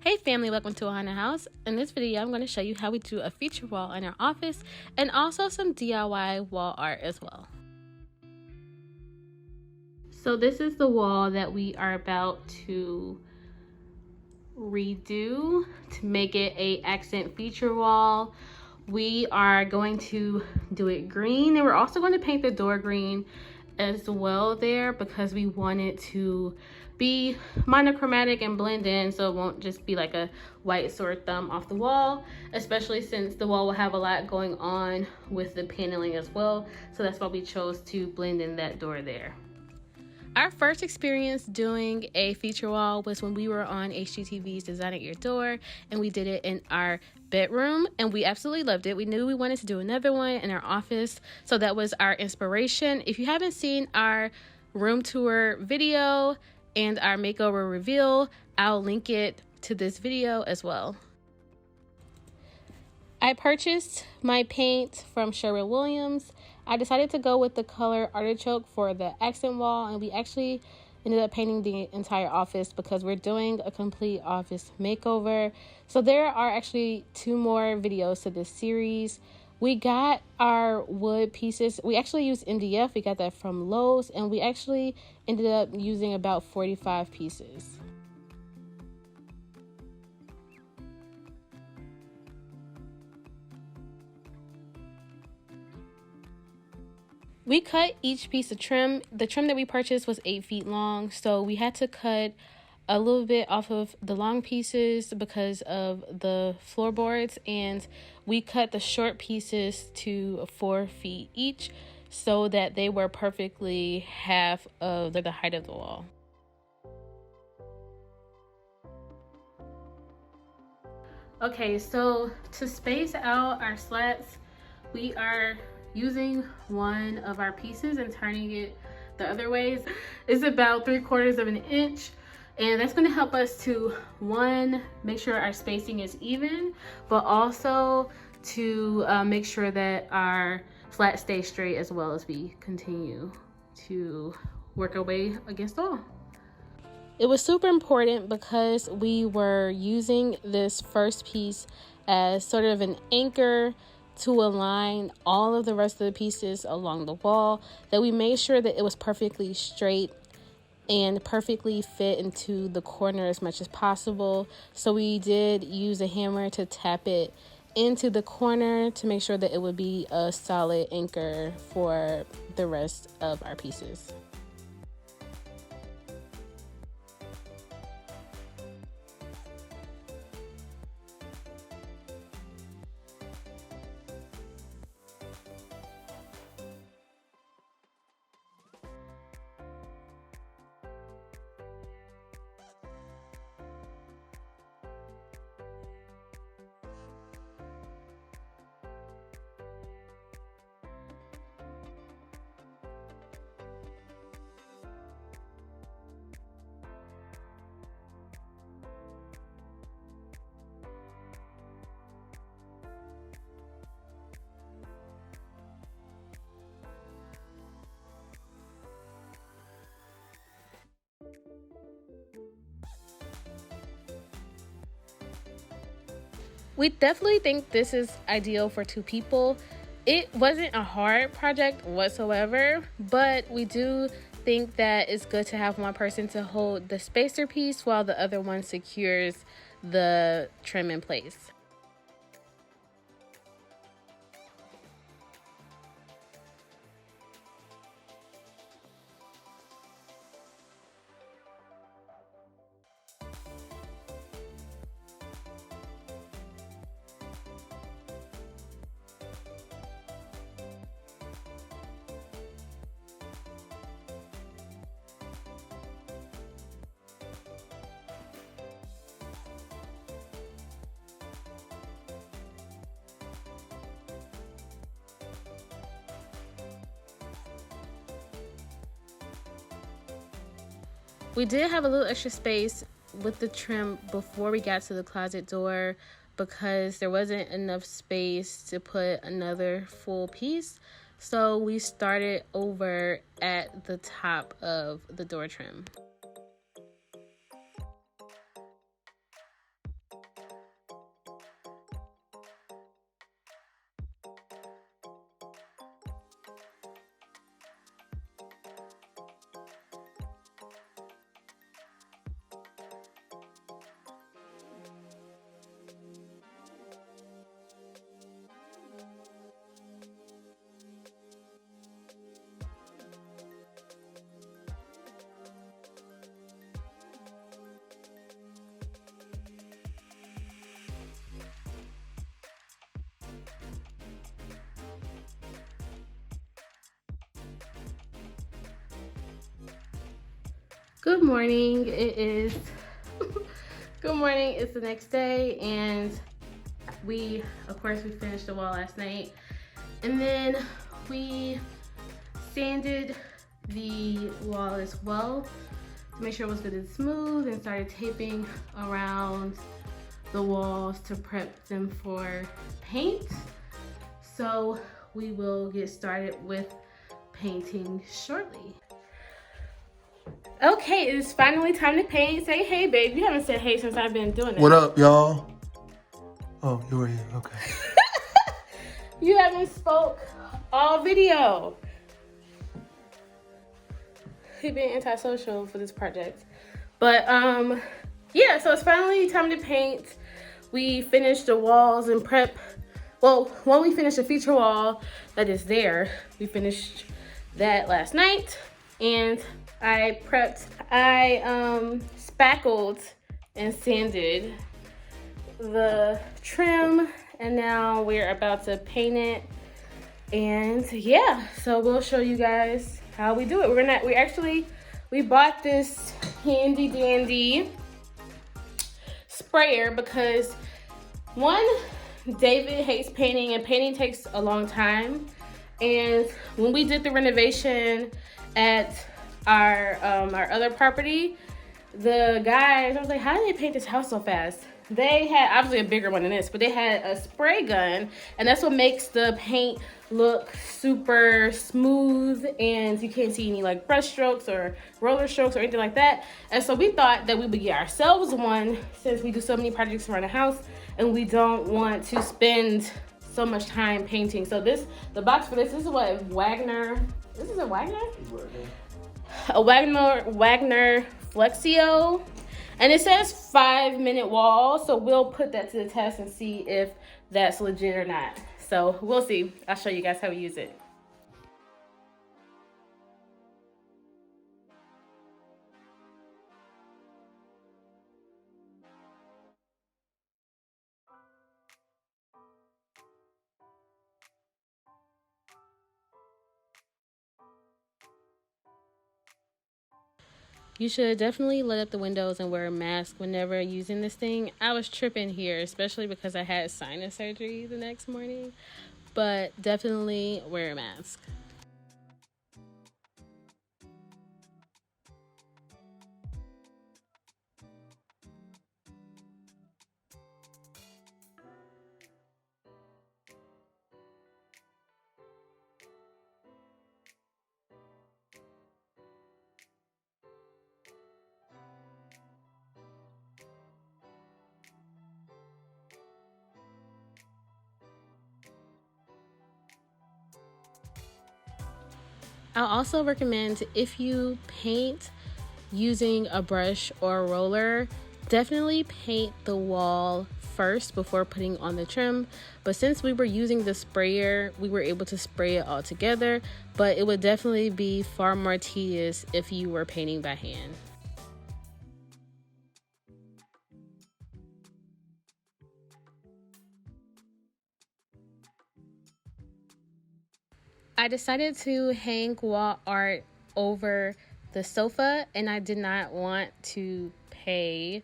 Hey family, welcome to a haunted house. In this video, I'm going to show you how we do a feature wall in our office and also some DIY wall art as well. So this is the wall that we are about to redo to make it a accent feature wall. We are going to do it green, and we're also going to paint the door green as well there because we want it to be monochromatic and blend in, so it won't just be like a white sore thumb off the wall, especially since the wall will have a lot going on with the paneling as well. So that's why we chose to blend in that door there. Our first experience doing a feature wall was when we were on HGTV's Design It Your Door, and we did it in our bedroom, and we absolutely loved it. We knew we wanted to do another one in our office, so that was our inspiration. If you haven't seen our room tour video and our makeover reveal, I'll link it to this video as well. I purchased my paint from Sherwin-Williams. I decided to go with the color artichoke for the accent wall, and we actually ended up painting the entire office because we're doing a complete office makeover. So there are actually 2 more videos to this series. We got our wood pieces. We actually used MDF. We got that from Lowe's, and we actually ended up using about 45 pieces. We cut each piece of trim. The trim that we purchased was 8 feet long, so we had to cut a little bit off of the long pieces because of the floorboards, and we cut the short pieces to 4 feet each so that they were perfectly half of the height of the wall. Okay, so to space out our slats, we are using one of our pieces and turning it the other ways. It's about 3/4 of an inch, and that's going to help us to, one, make sure our spacing is even, but also to make sure that our flat stays straight as well as we continue to work our way against the wall. It was super important because we were using this first piece as sort of an anchor to align all of the rest of the pieces along the wall, that we made sure that it was perfectly straight and perfectly fit into the corner as much as possible. So we did use a hammer to tap it into the corner to make sure that it would be a solid anchor for the rest of our pieces. We definitely think this is ideal for 2 people. It wasn't a hard project whatsoever, but we do think that it's good to have one person to hold the spacer piece while the other one secures the trim in place. We did have a little extra space with the trim before we got to the closet door because there wasn't enough space to put another full piece. So we started over at the top of the door trim. Good morning. It is good morning. It's the next day, and of course we finished the wall last night, and then we sanded the wall as well to make sure it was good and smooth, and started taping around the walls to prep them for paint. So we will get started with painting shortly. Okay, it's finally time to paint. Say hey, babe. You haven't said hey since I've been doing it. What up, y'all? Oh, you were here. Okay. You haven't spoke all video. He been antisocial for this project. But yeah, so it's finally time to paint. We finished the walls and prep. Well, when we finished the feature wall that is there, we finished that last night, and I spackled and sanded the trim, and now we're about to paint it. And yeah, so we'll show you guys how we do it. We bought this handy dandy sprayer because one, David hates painting, and painting takes a long time. And when we did the renovation at our other property, the guys, I was like, how did they paint this house so fast? They had obviously a bigger one than this, but they had a spray gun, and that's what makes the paint look super smooth, and you can't see any like brush strokes or roller strokes or anything like that. And so we thought that we would get ourselves one, since we do so many projects around the house and we don't want to spend so much time painting. So the box for this is what, Wagner. This is a Wagner? A Wagner Flexio. And it says 5-minute wall, so we'll put that to the test and see if that's legit or not. So we'll see. I'll show you guys how we use it. You should definitely let up the windows and wear a mask whenever using this thing. I was tripping here, especially because I had sinus surgery the next morning, but definitely wear a mask. I'll also recommend, if you paint using a brush or a roller, definitely paint the wall first before putting on the trim. But since we were using the sprayer, we were able to spray it all together, but it would definitely be far more tedious if you were painting by hand. I decided to hang wall art over the sofa, and I did not want to pay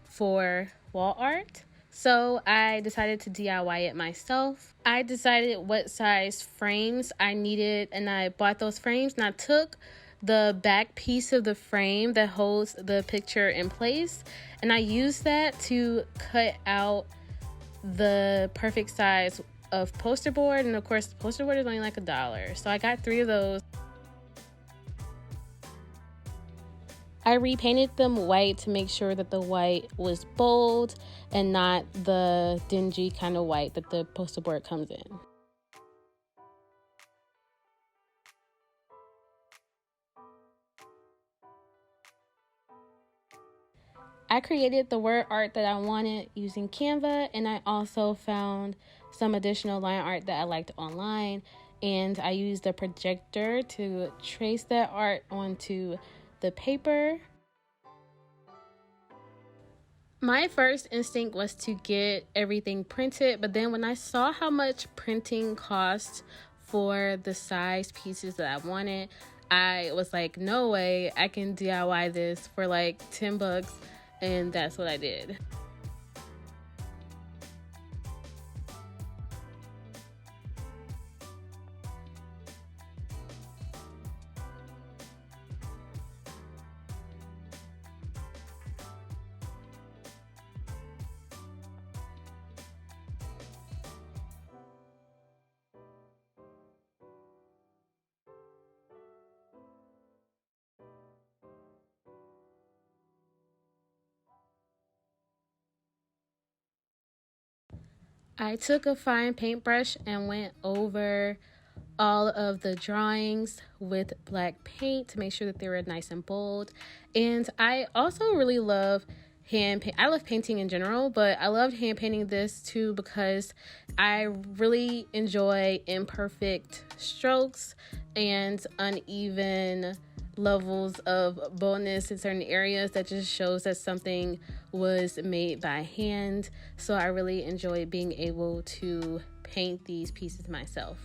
for wall art, so I decided to DIY it myself. I decided what size frames I needed, and I bought those frames, and I took the back piece of the frame that holds the picture in place, and I used that to cut out the perfect size of poster board. And of course, the poster board is only like $1, so I got 3 of those. I repainted them white to make sure that the white was bold and not the dingy kind of white that the poster board comes in. I created the word art that I wanted using Canva, and I also found some additional line art that I liked online, and I used a projector to trace that art onto the paper. My first instinct was to get everything printed, but then when I saw how much printing cost for the size pieces that I wanted, I was like, no way, I can DIY this for like 10 bucks. And that's what I did. I took a fine paintbrush and went over all of the drawings with black paint to make sure that they were nice and bold. And I also really love I love painting in general, but I loved hand painting this too because I really enjoy imperfect strokes and uneven levels of boldness in certain areas. That just shows that something was made by hand. So I really enjoy being able to paint these pieces myself.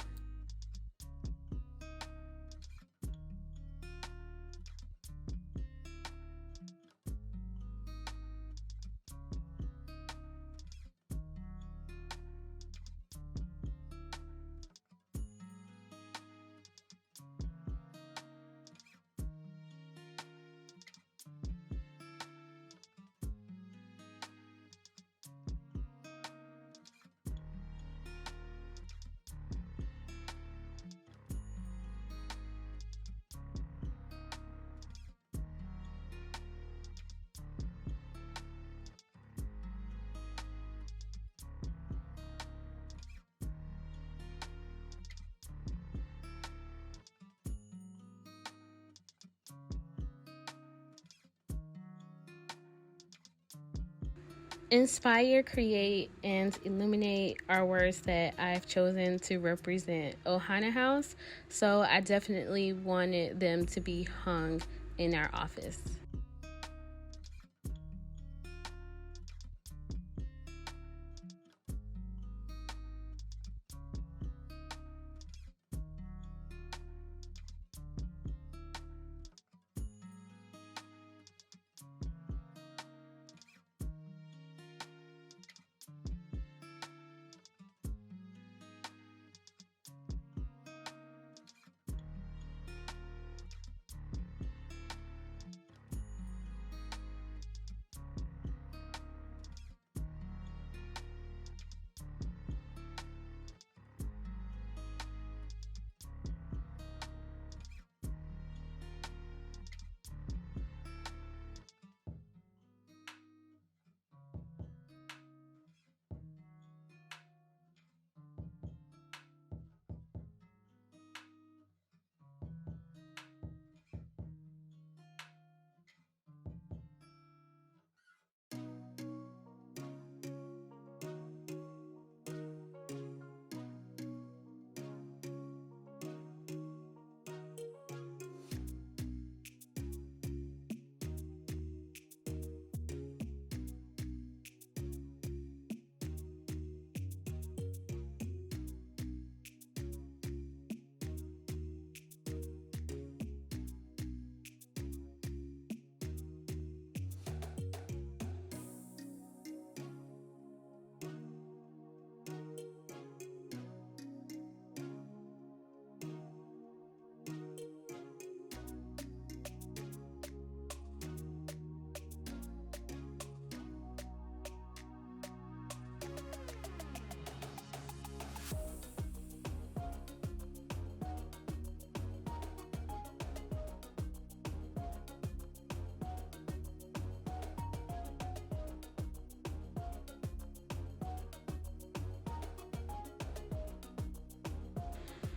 Inspire, create, and illuminate are words that I've chosen to represent Ohana House, so I definitely wanted them to be hung in our office.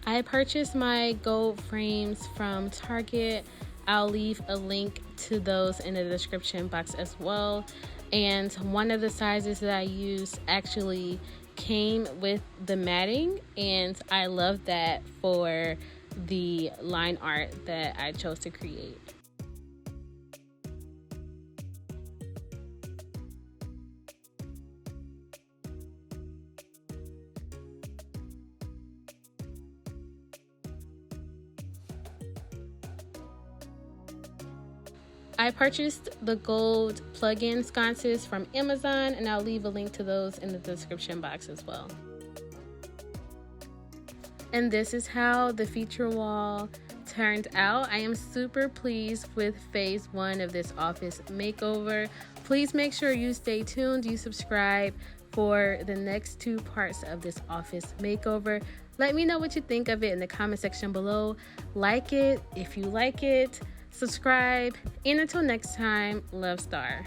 I purchased my gold frames from Target. I'll leave a link to those in the description box as well. And one of the sizes that I used actually came with the matting, and I love that for the line art that I chose to create. I purchased the gold plug-in sconces from Amazon, and I'll leave a link to those in the description box as well. And this is how the feature wall turned out. I am super pleased with phase 1 of this office makeover. Please make sure you stay tuned, you subscribe for the next 2 parts of this office makeover. Let me know what you think of it in the comment section below. Like it if you like it, subscribe, and until next time, love Star.